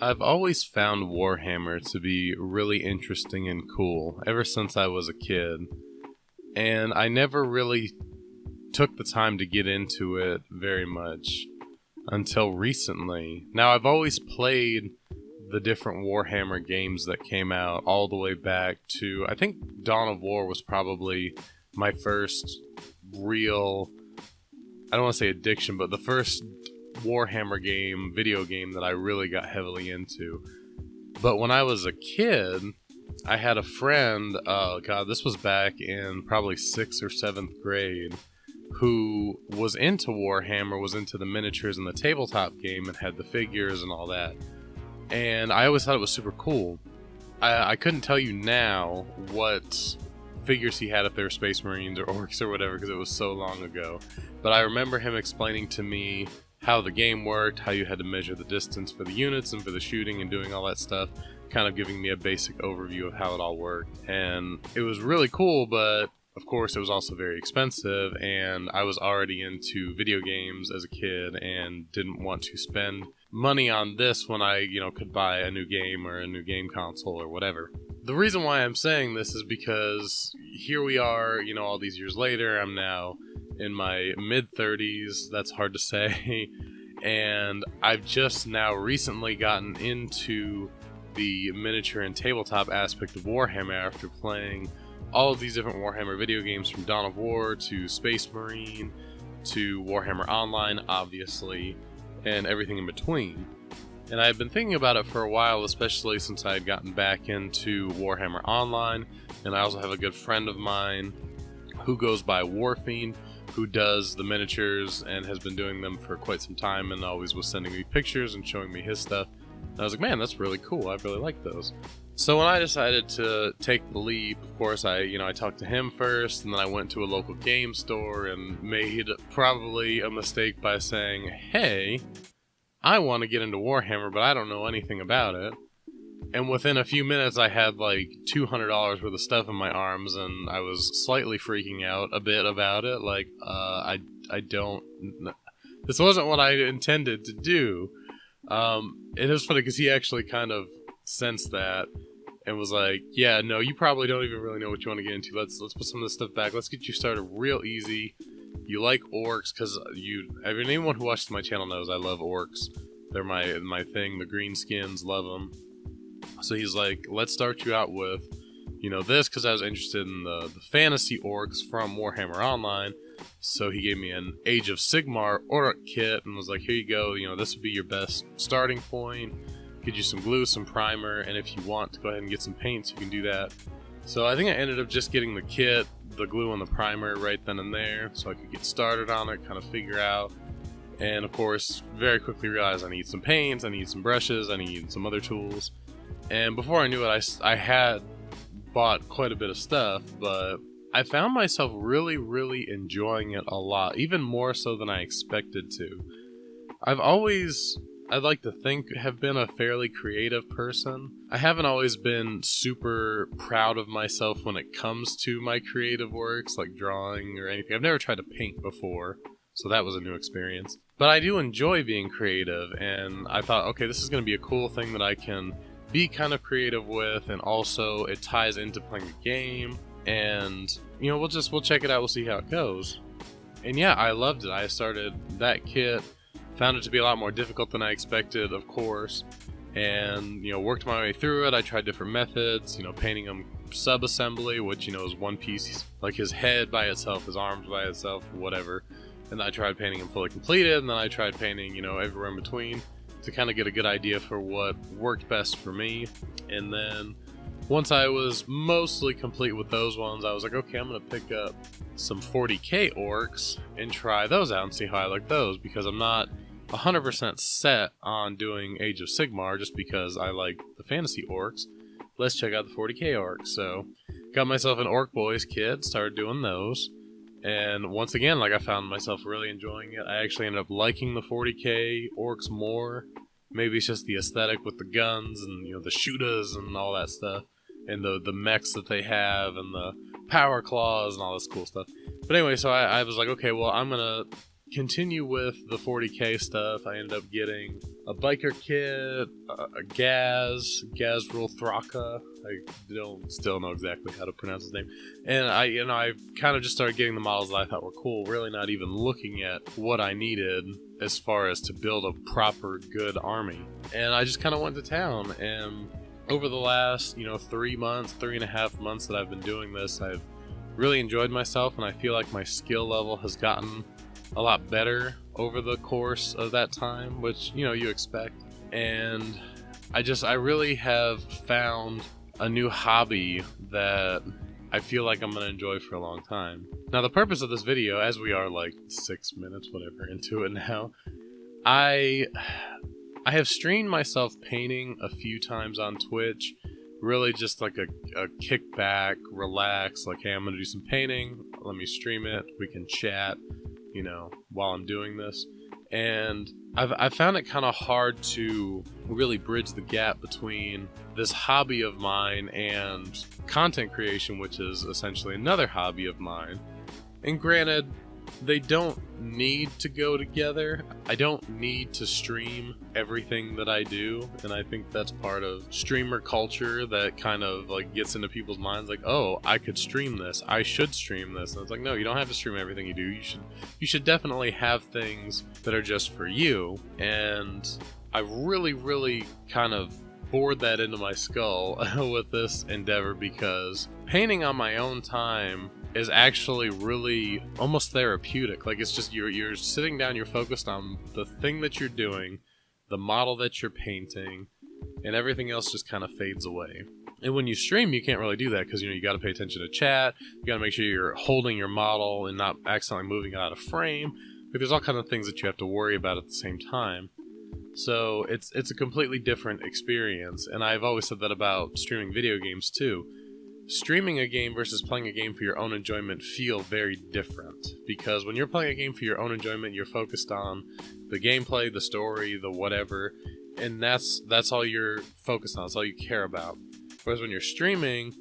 I've always found Warhammer to be really interesting and cool ever since I was a kid, and I never really took the time to get into it very much until recently. Now, I've always played the different Warhammer games that came out all the way back to, I think Dawn of War was probably my first real, I don't want to say addiction, but the first Warhammer game, video game that I really got heavily into. But when I was a kid, I had a friend, this was back in probably 6th or 7th grade, who was into Warhammer, was into the miniatures and the tabletop game, and had the figures and all that. And I always thought it was super cool. I couldn't tell you now what figures he had, if they were Space Marines or Orcs or whatever, because it was so long ago. But I remember him explaining to me how the game worked, how you had to measure the distance for the units and for the shooting and doing all that stuff, kind of giving me a basic overview of how it all worked. And it was really cool, but of course it was also very expensive, and I was already into video games as a kid and didn't want to spend money on this when I, could buy a new game or a new game console or whatever. The reason why I'm saying this is because here we are, all these years later. I'm now in my mid-30s, that's hard to say, and I've just now recently gotten into the miniature and tabletop aspect of Warhammer after playing all of these different Warhammer video games, from Dawn of War to Space Marine to Warhammer Online, obviously, and everything in between. And I've been thinking about it for a while, especially since I had gotten back into Warhammer Online, and I also have a good friend of mine who goes by Warfiend, who does the miniatures and has been doing them for quite some time, and always was sending me pictures and showing me his stuff. And I was like, man, that's really cool. I really like those. So when I decided to take the leap, of course, I talked to him first, and then I went to a local game store and made probably a mistake by saying, hey, I want to get into Warhammer, but I don't know anything about it. And within a few minutes, I had like $200 worth of stuff in my arms, and I was slightly freaking out a bit about it. Like, I don't... This wasn't what I intended to do. It is funny because he actually kind of sensed that and was like, yeah, no, you probably don't even really know what you want to get into. Let's put some of this stuff back. Let's get you started real easy. You like orcs because anyone who watches my channel knows I love orcs. They're my thing. The green skins, love them. So he's like, let's start you out with, this, because I was interested in the fantasy orcs from Warhammer Online. So he gave me an Age of Sigmar orc kit and was like, here you go, this would be your best starting point. Get you some glue, some primer, and if you want to go ahead and get some paints, you can do that. So I think I ended up just getting the kit, the glue and the primer right then and there, so I could get started on it, kind of figure out. And of course, very quickly realized I need some paints, I need some brushes, I need some other tools. And before I knew it, I had bought quite a bit of stuff, but I found myself really, really enjoying it a lot, even more so than I expected to. I'd like to think, have been a fairly creative person. I haven't always been super proud of myself when it comes to my creative works, like drawing or anything. I've never tried to paint before, so that was a new experience. But I do enjoy being creative, and I thought, okay, this is going to be a cool thing that I can be kind of creative with, and also it ties into playing the game, and we'll check it out, we'll see how it goes. And yeah, I loved it. I started that kit, found it to be a lot more difficult than I expected, of course, and worked my way through it. I tried different methods, painting him sub-assembly, which is one piece, like his head by itself, his arms by itself, whatever. And I tried painting him fully completed, and then I tried painting everywhere in between, to kind of get a good idea for what worked best for me. And then once I was mostly complete with those ones, I was like, okay, I'm going to pick up some 40k orcs and try those out and see how I like those, because I'm not 100% set on doing Age of Sigmar just because I like the fantasy orcs. Let's check out the 40k orcs. So got myself an Orc Boys kit, started doing those. And once again, I found myself really enjoying it. I actually ended up liking the 40k orcs more. Maybe it's just the aesthetic with the guns and the shooters and all that stuff, and the mechs that they have and the power claws and all this cool stuff. But anyway, so I was like, okay, well, I'm gonna continue with the 40k stuff. I ended up getting a biker kit, a Gaz Rule Thraka. I don't still know exactly how to pronounce his name. And I kind of just started getting the models that I thought were cool, really not even looking at what I needed as far as to build a proper good army. And I just kind of went to town, and over the last, 3.5 months that I've been doing this, I've really enjoyed myself, and I feel like my skill level has gotten a lot better over the course of that time, which, you expect. And I really have found a new hobby that I feel like I'm going to enjoy for a long time. Now, the purpose of this video, as we are like 6 minutes, whatever, into it now, I have streamed myself painting a few times on Twitch. Really just like a kickback, relax, like, hey, I'm going to do some painting, let me stream it, we can chat, while I'm doing this. And I've found it kind of hard to really bridge the gap between this hobby of mine and content creation, which is essentially another hobby of mine. And granted, they don't need to go together. I don't need to stream everything that I do, and I think that's part of streamer culture that kind of like gets into people's minds, like, oh, I could stream this, I should stream this. And it's like, no, you don't have to stream everything you do. You should definitely have things that are just for you. And I really kind of bored that into my skull with this endeavor, because painting on my own time is actually really almost therapeutic. Like, it's just you're sitting down, you're focused on the thing that you're doing, the model that you're painting, and everything else just kind of fades away. And when you stream, you can't really do that, because you got to pay attention to chat, you got to make sure you're holding your model and not accidentally moving it out of frame. Like, there's all kinds of things that you have to worry about at the same time. So it's a completely different experience, and I've always said that about streaming video games too. Streaming a game versus playing a game for your own enjoyment feel very different, because when you're playing a game for your own enjoyment, you're focused on the gameplay, the story, the whatever, and that's all you're focused on, that's all you care about. Whereas when you're streaming,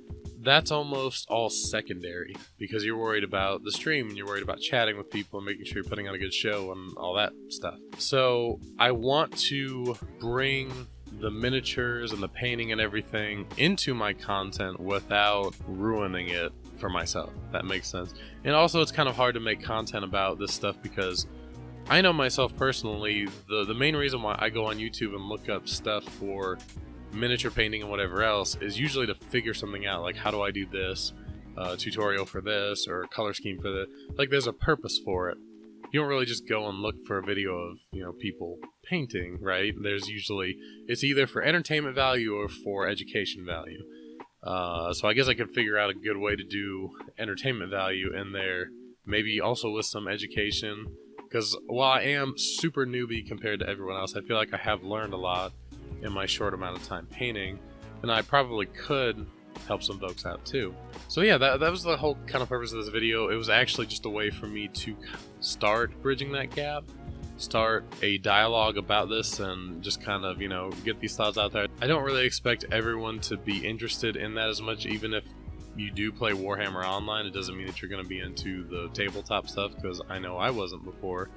that's almost all secondary, because you're worried about the stream, and you're worried about chatting with people and making sure you're putting on a good show and all that stuff. So I want to bring the miniatures and the painting and everything into my content without ruining it for myself, if that makes sense. And also, it's kind of hard to make content about this stuff, because I know myself personally, the main reason why I go on YouTube and look up stuff for miniature painting and whatever else is usually to figure something out, like, how do I do this, tutorial for this, or color scheme for this. Like, there's a purpose for it. You don't really just go and look for a video of, people painting, right? It's either for entertainment value or for education value. So I guess I could figure out a good way to do entertainment value in there, maybe also with some education, because while I am super newbie compared to everyone else, I feel like I have learned a lot in my short amount of time painting, and I probably could help some folks out too. So yeah, that was the whole kind of purpose of this video. It was actually just a way for me to start bridging that gap, start a dialogue about this, and just kind of, get these thoughts out there. I don't really expect everyone to be interested in that as much. Even if you do play Warhammer Online, it doesn't mean that you're going to be into the tabletop stuff, because I know I wasn't before.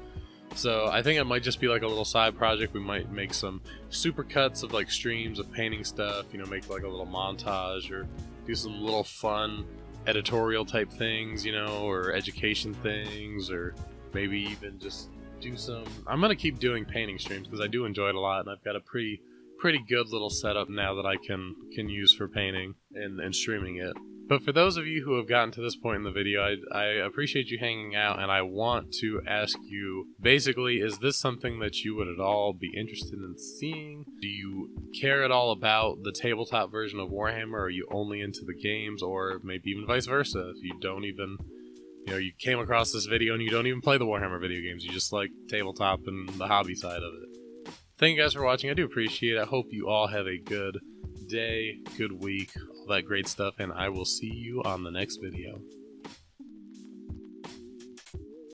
So I think it might just be like a little side project. We might make some super cuts of like streams of painting stuff, make like a little montage, or do some little fun editorial type things, or education things, or maybe even just do some... I'm going to keep doing painting streams, because I do enjoy it a lot, and I've got a pretty good little setup now that I can use for painting and streaming it. But for those of you who have gotten to this point in the video, I appreciate you hanging out, and I want to ask you, basically, is this something that you would at all be interested in seeing? Do you care at all about the tabletop version of Warhammer? Are you only into the games, or maybe even vice versa? If you don't even, you came across this video and you don't even play the Warhammer video games, you just like tabletop and the hobby side of it. Thank you guys for watching. I do appreciate it. I hope you all have a good day, good week, all that great stuff, and I will see you on the next video.